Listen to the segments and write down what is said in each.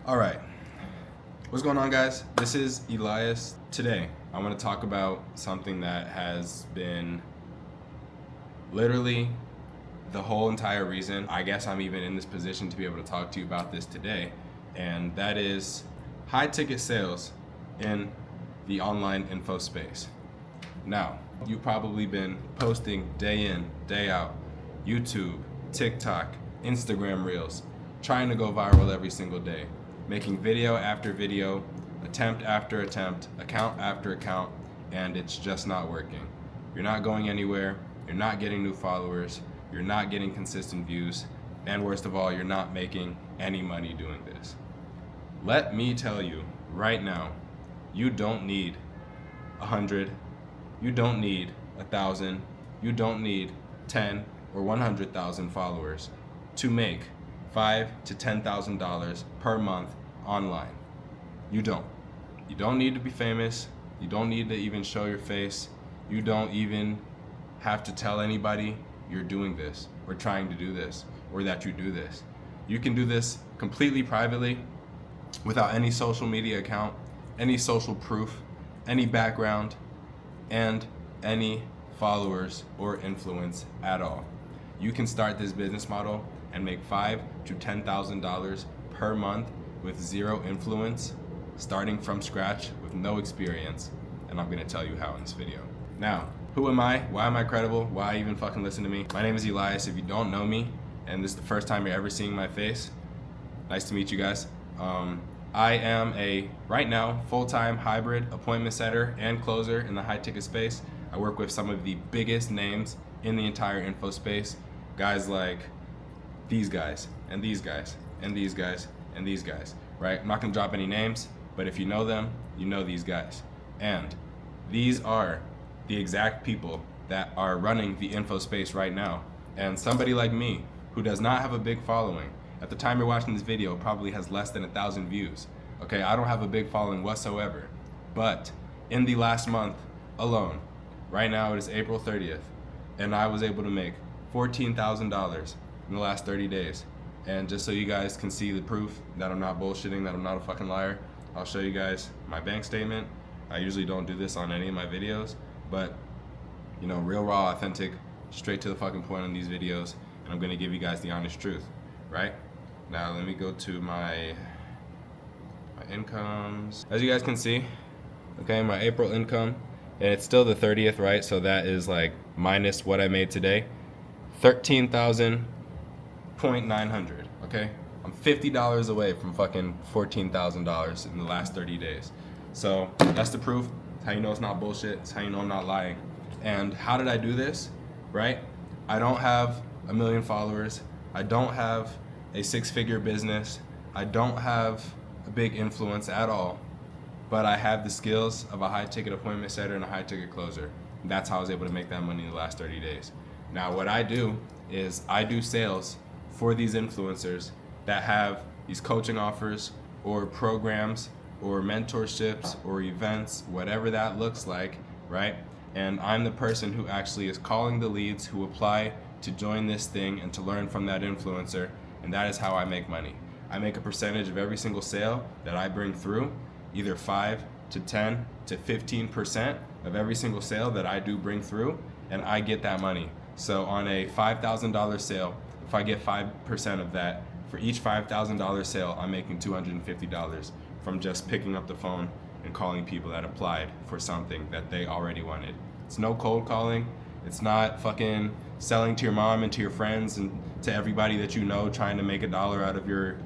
All right. What's going on, guys? This is Elias. Today, I want to talk about something that has been literally the whole entire reason I guess I'm even in this position to be able to talk to you about this today, and that is high ticket sales in the online info space. Now, you've probably been posting day in, day out, YouTube, TikTok, Instagram Reels, trying to go viral every single day, making video after video, attempt after attempt, account after account, and it's just not working. You're not going anywhere, you're not getting new followers, you're not getting consistent views, and worst of all, you're not making any money doing this. Let me tell you right now, you don't need 100, you don't need 1,000, you don't need 10 or 100,000 followers to make $5,000 to $10,000 per month online. You don't. You don't need to be famous. You don't need to even show your face. You don't even have to tell anybody you're doing this or trying to do this or that you do this. You can do this completely privately without any social media account, any social proof, any background, and any followers or influence at all. You can start this business model and make $5,000 to $10,000 per month with zero influence, starting from scratch with no experience, and I'm going to tell you how in this video. Now, who am I? Why am I credible? Why even fucking listen to me? My name is Elias. If you don't know me, and this is the first time you're ever seeing my face, nice to meet you guys. I am a, right now, full-time hybrid appointment setter and closer in the high-ticket space. I work with some of the biggest names in the entire info space. Guys like these guys, and these guys, and these guys, and these guys, right? I'm not gonna drop any names, but if you know them, you know these guys. And these are the exact people that are running the info space right now. And somebody like me, who does not have a big following, at the time you're watching this video, probably has less than 1,000 views. Okay, I don't have a big following whatsoever. But in the last month alone, right now it is April 30th, and I was able to make $14,000 in the last 30 days. And just so you guys can see the proof that I'm not bullshitting, that I'm not a fucking liar, I'll show you guys my bank statement. I usually don't do this on any of my videos, but you know, real, raw, authentic, straight to the fucking point on these videos, and I'm gonna give you guys the honest truth, right? Now let me go to my incomes. As you guys can see, okay, my April income, and it's still the 30th, right? So that is like minus what I made today, 13,900, okay? I'm $50 away from fucking $14,000 in the last 30 days. So that's the proof. It's how you know it's not bullshit. It's how you know I'm not lying. And how did I do this, right? I don't have 1 million followers. I don't have a 6-figure business. I don't have a big influence at all, but I have the skills of a high-ticket appointment setter and a high-ticket closer. And that's how I was able to make that money in the last 30 days. Now, what I do is I do sales for these influencers that have these coaching offers or programs or mentorships or events, whatever that looks like, right? And I'm the person who actually is calling the leads who apply to join this thing and to learn from that influencer, and that is how I make money. I make a percentage of every single sale that I bring through, either 5 to 10 to 15% of every single sale that I do bring through, and I get that money. So on a $5,000 sale, if I get 5% of that, for each $5,000 sale, I'm making $250 from just picking up the phone and calling people that applied for something that they already wanted. It's no cold calling. It's not fucking selling to your mom and to your friends and to everybody that you know, trying to make $1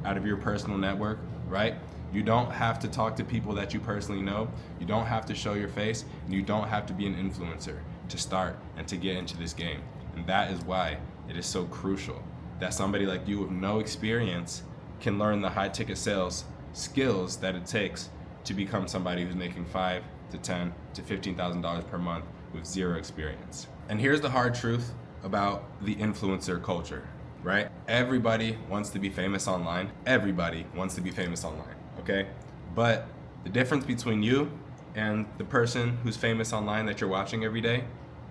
out of your personal network, right? You don't have to talk to people that you personally know. You don't have to show your face, and you don't have to be an influencer to start and to get into this game. And that is why it is so crucial that somebody like you with no experience can learn the high ticket sales skills that it takes to become somebody who's making $5,000 to $10,000 to $15,000 per month with zero experience. And here's the hard truth about the influencer culture, right? Everybody wants to be famous online. Everybody wants to be famous online, okay? But the difference between you and the person who's famous online that you're watching every day,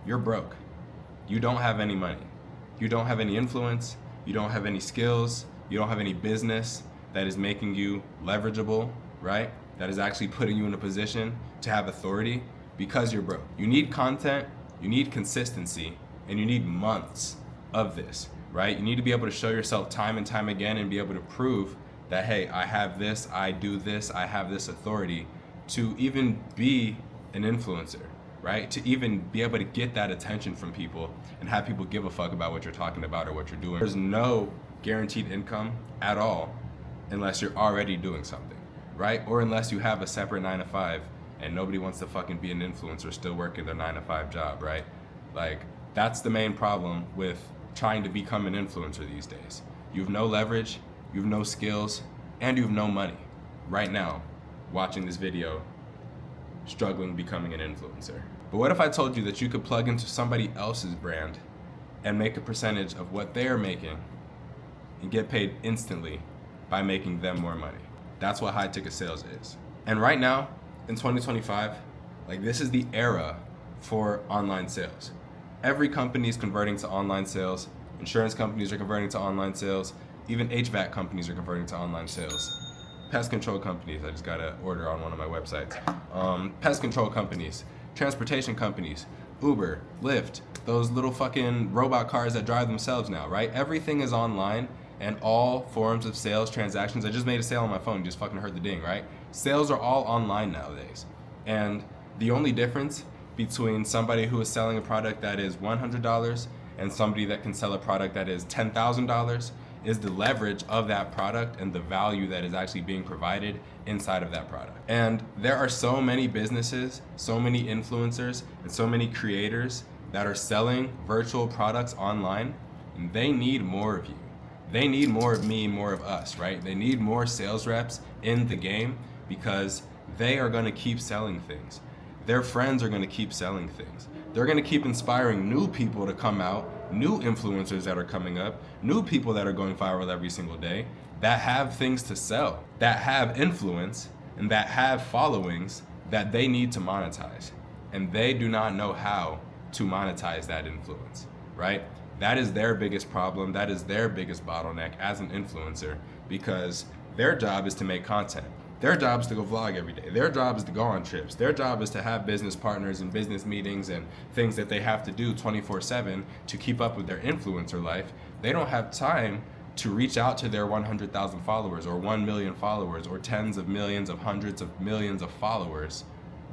you're broke. You don't have any money. You don't have any influence. You don't have any skills. You don't have any business. that is making you leverageable, right? That is actually putting you in a position to have authority because you're broke. You need content, you need consistency, and you need months of this, right? You need to be able to show yourself time and time again and be able to prove that, hey, I have this, I do this, I have this authority to even be an influencer, right? To even be able to get that attention from people and have people give a fuck about what you're talking about or what you're doing. There's no guaranteed income at all unless you're already doing something, right? Or unless you have a separate 9 to 5 and nobody wants to fucking be an influencer still working their 9 to 5 job, right? Like, that's the main problem with trying to become an influencer these days. You have no leverage, you have no skills, and you have no money right now watching this video, struggling becoming an influencer. But what if I told you that you could plug into somebody else's brand and make a percentage of what they're making and get paid instantly by making them more money? That's what high ticket sales is. And right now, in 2025, like, this is the era for online sales. Every company is converting to online sales. Insurance companies are converting to online sales. Even HVAC companies are converting to online sales. Pest control companies, I just got an order on one of my websites. Pest control companies, transportation companies, Uber, Lyft, those little fucking robot cars that drive themselves now, right? Everything is online, and all forms of sales transactions. I just made a sale on my phone, just fucking heard the ding, right? Sales are all online nowadays. And the only difference between somebody who is selling a product that is $100 and somebody that can sell a product that is $10,000 is the leverage of that product and the value that is actually being provided inside of that product. And there are so many businesses, so many influencers, and so many creators that are selling virtual products online, and they need more of you. They need more of me, more of us, right? They need more sales reps in the game because they are gonna keep selling things. Their friends are gonna keep selling things. They're gonna keep inspiring new people to come out, new influencers that are coming up, new people that are going viral every single day, that have things to sell, that have influence, and that have followings that they need to monetize. And they do not know how to monetize that influence, right? That is their biggest problem. That is their biggest bottleneck as an influencer, because their job is to make content. Their job is to go vlog every day. Their job is to go on trips. Their job is to have business partners and business meetings and things that they have to do 24/7 to keep up with their influencer life. They don't have time to reach out to their 100,000 followers or 1 million followers or tens of millions of hundreds of millions of followers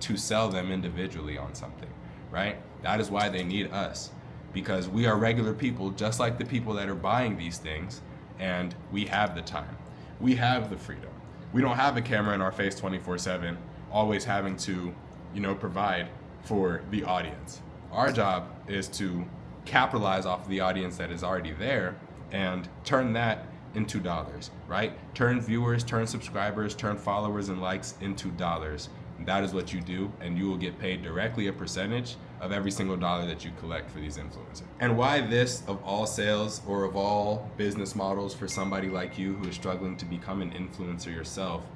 to sell them individually on something, right? That is why they need us, because we are regular people just like the people that are buying these things, and we have the time. We have the freedom. We don't have a camera in our face 24/7, always having to, provide for the audience. Our job is to capitalize off of the audience that is already there and turn that into dollars, right? Turn viewers, turn subscribers, turn followers and likes into dollars. That is what you do, and you will get paid directly a percentage of every single dollar that you collect for these influencers. And why this, of all sales or of all business models for somebody like you who is struggling to become an influencer yourself,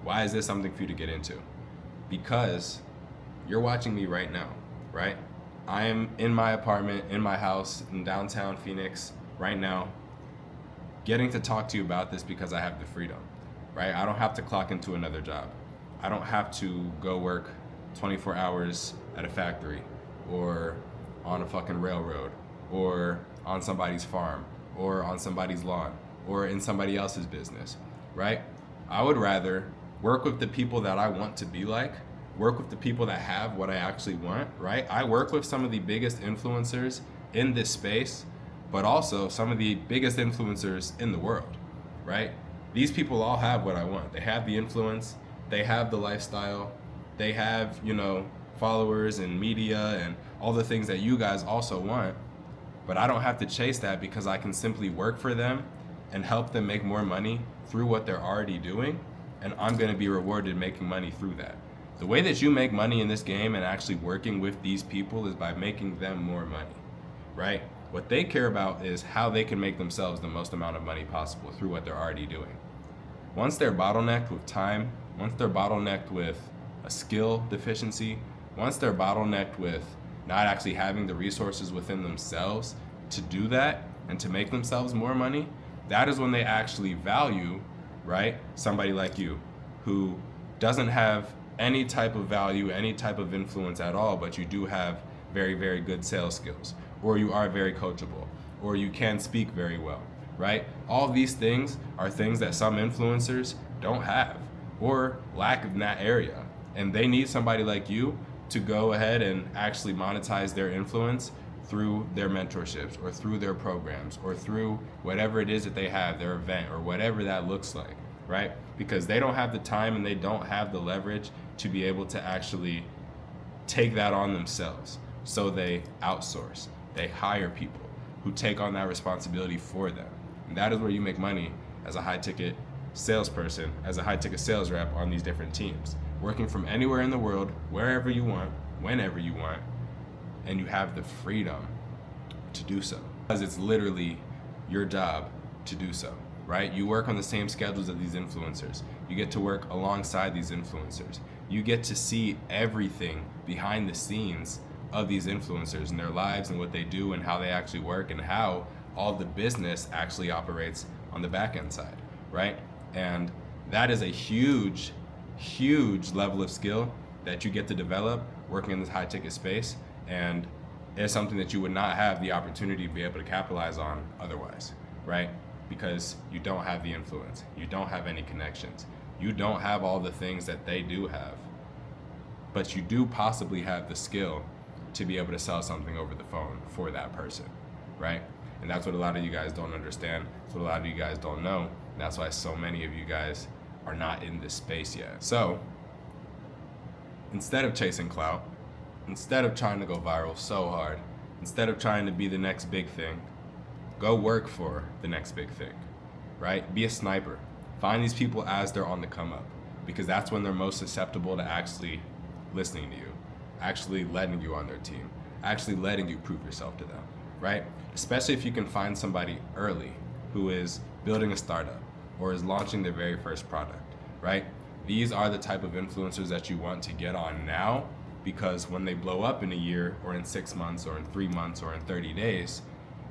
why is this something for you to get into? Because you're watching me right now, right? I am in my apartment, in my house in downtown Phoenix right now, getting to talk to you about this because I have the freedom, right? I don't have to clock into another job. I don't have to go work 24 hours at a factory or on a fucking railroad or on somebody's farm or on somebody's lawn or in somebody else's business, right? I would rather work with the people that I want to be like, work with the people that have what I actually want, right? I work with some of the biggest influencers in this space, but also some of the biggest influencers in the world, right? These people all have what I want. They have the influence, they have the lifestyle, they have, followers and media and all the things that you guys also want, but I don't have to chase that because I can simply work for them and help them make more money through what they're already doing, and I'm gonna be rewarded making money through that. The way that you make money in this game and actually working with these people is by making them more money, right? What they care about is how they can make themselves the most amount of money possible through what they're already doing. Once they're bottlenecked with time, once they're bottlenecked with a skill deficiency, once they're bottlenecked with not actually having the resources within themselves to do that and to make themselves more money, that is when they actually value right? Somebody like you who doesn't have any type of value, any type of influence at all, but you do have very, very good sales skills, or you are very coachable, or you can speak very well, right? All these things are things that some influencers don't have or lack in that area. And they need somebody like you to go ahead and actually monetize their influence through their mentorships or through their programs or through whatever it is that they have, their event or whatever that looks like, right? Because they don't have the time and they don't have the leverage to be able to actually take that on themselves. So they outsource, they hire people who take on that responsibility for them. And that is where you make money as a high ticket salesperson, as a high ticket sales rep on these different teams, working from anywhere in the world, wherever you want, whenever you want, and you have the freedom to do so. Because it's literally your job to do so, right? You work on the same schedules of these influencers. You get to work alongside these influencers. You get to see everything behind the scenes of these influencers and their lives and what they do and how they actually work and how all the business actually operates on the back end side, right? And that is a huge, huge level of skill that you get to develop working in this high ticket space. And it's something that you would not have the opportunity to be able to capitalize on otherwise, right? Because you don't have the influence, you don't have any connections, you don't have all the things that they do have, but you do possibly have the skill to be able to sell something over the phone for that person, right? And that's what a lot of you guys don't understand. That's what a lot of you guys don't know. And that's why so many of you guys are not in this space yet. So instead of chasing clout, instead of trying to go viral so hard, instead of trying to be the next big thing, go work for the next big thing, right? Be a sniper. Find these people as they're on the come up, because that's when they're most susceptible to actually listening to you, actually letting you on their team, actually letting you prove yourself to them, right? Especially if you can find somebody early who is building a startup or is launching their very first product, right? These are the type of influencers that you want to get on now, because when they blow up in a year or in 6 months or in 3 months or in 30 days,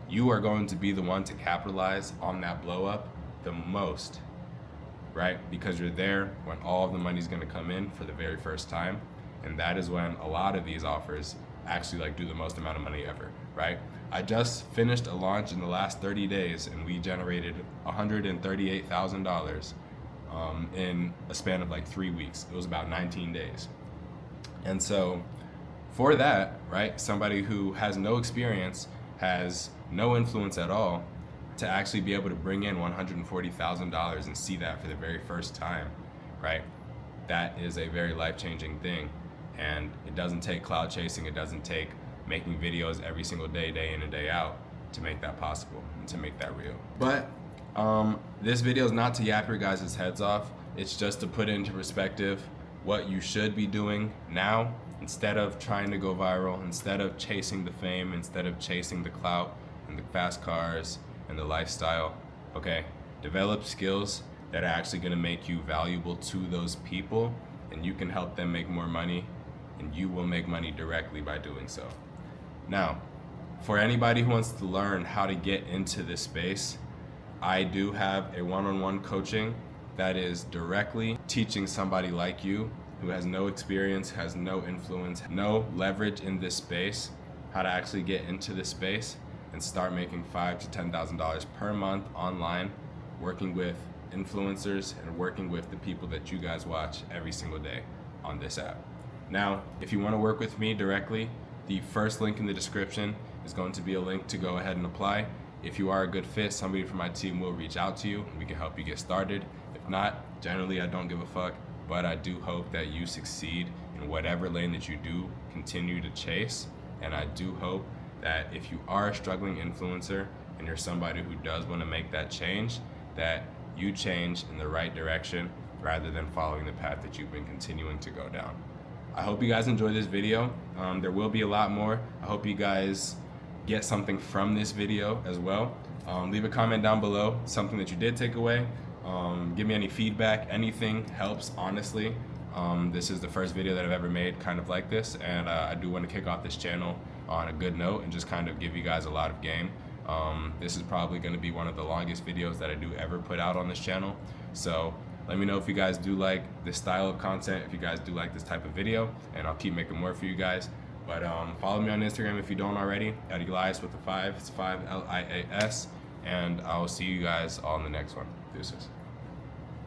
you are going to be the one to capitalize on that blow up the most, right? Because you're there when all of the money's gonna come in for the very first time. And that is when a lot of these offers actually do the most amount of money ever, right? I just finished a launch in the last 30 days and we generated $138,000 in a span of 3 weeks. It was about 19 days. And so for that, right, somebody who has no experience, has no influence at all, to actually be able to bring in $140,000 and see that for the very first time, right? That is a very life-changing thing. And it doesn't take cloud chasing, it doesn't take making videos every single day, day in and day out, to make that possible and to make that real. But this video is not to yap your guys' heads off. It's just to put into perspective what you should be doing now, instead of trying to go viral, instead of chasing the fame, instead of chasing the clout and the fast cars and the lifestyle, okay? Develop skills that are actually gonna make you valuable to those people, and you can help them make more money, and you will make money directly by doing so. Now, for anybody who wants to learn how to get into this space, I do have a one-on-one coaching that is directly teaching somebody like you who has no experience, has no influence, no leverage in this space, how to actually get into this space and start making $5,000 to $10,000 per month online, working with influencers and working with the people that you guys watch every single day on this app. Now, if you want to work with me directly, the first link in the description is going to be a link to go ahead and apply. If you are a good fit, somebody from my team will reach out to you and we can help you get started. If not, generally I don't give a fuck, but I do hope that you succeed in whatever lane that you do continue to chase. And I do hope that if you are a struggling influencer and you're somebody who does want to make that change, that you change in the right direction rather than following the path that you've been continuing to go down. I hope you guys enjoyed this video. There will be a lot more. I hope you guys get something from this video as well. Leave a comment down below, something that you did take away. Give me any feedback, anything helps, honestly. This is the first video that I've ever made kind of like this, and I do want to kick off this channel on a good note and just kind of give you guys a lot of game. This is probably going to be one of the longest videos that I do ever put out on this channel. So let me know if you guys do like this style of content, if you guys do like this type of video, and I'll keep making more for you guys. But follow me on Instagram if you don't already, at Elias with the 5. It's 5 Lias. And I will see you guys on the next one. Deuces.